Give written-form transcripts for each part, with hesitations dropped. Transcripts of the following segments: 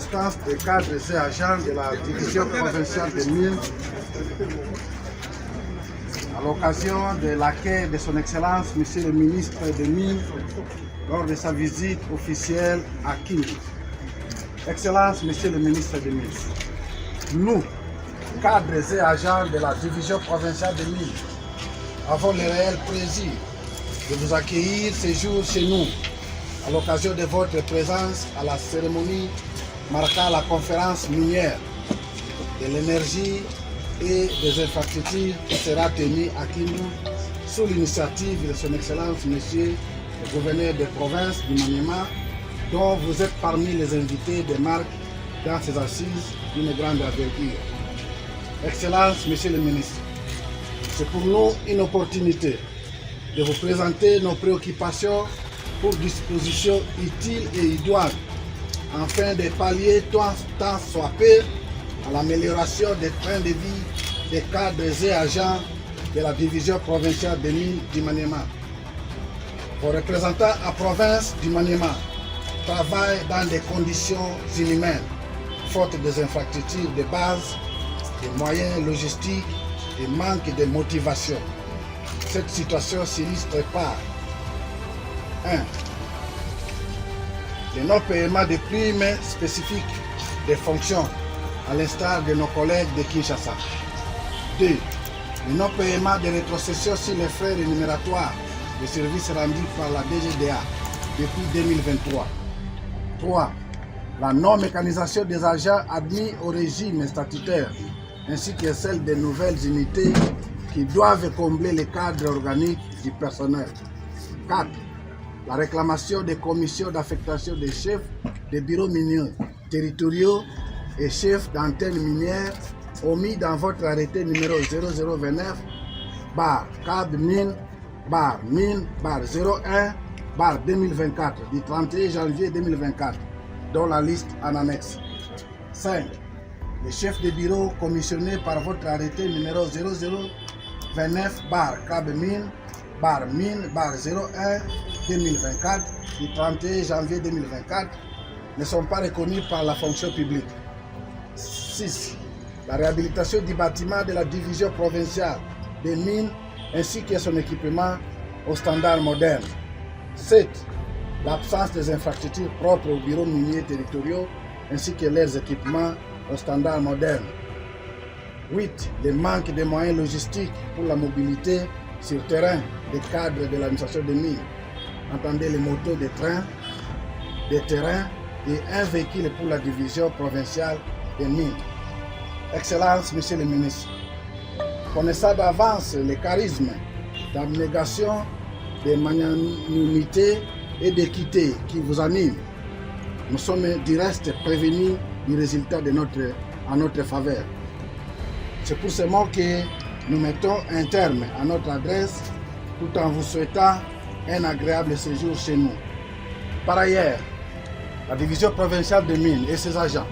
instance des cadres et agents de la division provinciale des mines à l'occasion de l'accueil de son Excellence, Monsieur le ministre des Mines, lors de sa visite officielle à Kindu. Excellence, Monsieur le ministre des Mines, nous, cadres et agents de la division provinciale des mines, avons le réel plaisir de vous accueillir ce jour chez nous, à l'occasion de votre présence à la cérémonie marquant la conférence minière de l'énergie et des infrastructures qui sera tenue à Kindu sous l'initiative de son Excellence, Monsieur le gouverneur de province du Maniema, dont vous êtes parmi les invités de marque dans ces assises d'une grande envergure. Excellence, Monsieur le ministre, c'est pour nous une opportunité de vous présenter nos préoccupations pour dispositions utiles et idoines, afin de pallier tant soit peu à l'amélioration des trains de vie des cadres et agents de la division provinciale des mines du Maniema. Vos représentants à province du Maniema travaillent dans des conditions inhumaines, faute des infrastructures de base, des moyens logistiques et manque de motivation. Cette situation s'illustre par 1. Le non-paiement de primes spécifiques des fonctions, à l'instar de nos collègues de Kinshasa. 2. Le non-paiement de rétrocession sur les frais rémunératoires de services rendus par la DGDA depuis 2023. 3. La non-mécanisation des agents admis au régime statutaire, ainsi que celle des nouvelles unités qui doivent combler les cadres organiques du personnel. 4. La réclamation des commissions d'affectation des chefs des bureaux miniers territoriaux et chefs d'antennes minières omis dans votre arrêté numéro 0029/CAB-mine/01/2024 du 31 janvier 2024, dont la liste en annexe. 5. Les chefs de bureau commissionnés par votre arrêté numéro 0029/CAB-mine/01/2024 du 31 janvier 2024 ne sont pas reconnus par la fonction publique. 6. La réhabilitation du bâtiment de la division provinciale des mines ainsi que son équipement aux standards modernes. 7. L'absence des infrastructures propres aux bureaux miniers territoriaux ainsi que leurs équipements aux standards modernes. 8. Le manque de moyens logistiques pour la mobilité sur terrain des cadres de l'administration des mines. Entendez les motos de train, des terrains et un véhicule pour la division provinciale des mines. Excellence, Monsieur le ministre, connaissant d'avance les charismes d'abnégation, de magnanimité et d'équité qui vous animent, nous sommes du reste prévenus du résultat de en notre faveur. C'est pour ce mot que nous mettons un terme à notre adresse tout en vous souhaitant un agréable séjour chez nous. Par ailleurs, la division provinciale des mines et ses agents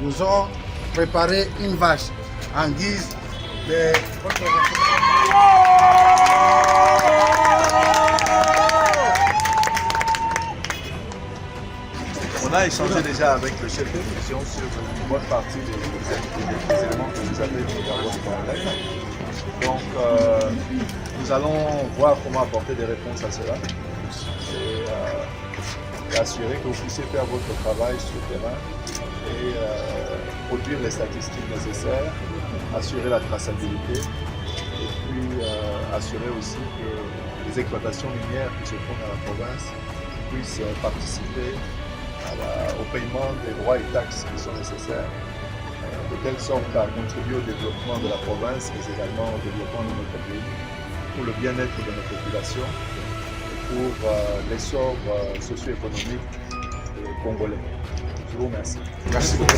nous ont préparé une vache en guise de... On a échangé déjà avec le chef de mission sur une bonne partie des éléments que vous avez dans votre problème. Donc, nous allons voir comment apporter des réponses à cela et assurer que vous puissiez faire votre travail sur le terrain et produire les statistiques nécessaires, assurer la traçabilité et puis assurer aussi que les exploitations minières qui se font dans la province puissent participer au paiement des droits et taxes qui sont nécessaires, de telle sorte à contribuer au développement de la province, mais également au développement de notre pays, pour le bien-être de nos populations, pour l'essor socio-économique congolais. Je vous remercie. Merci beaucoup.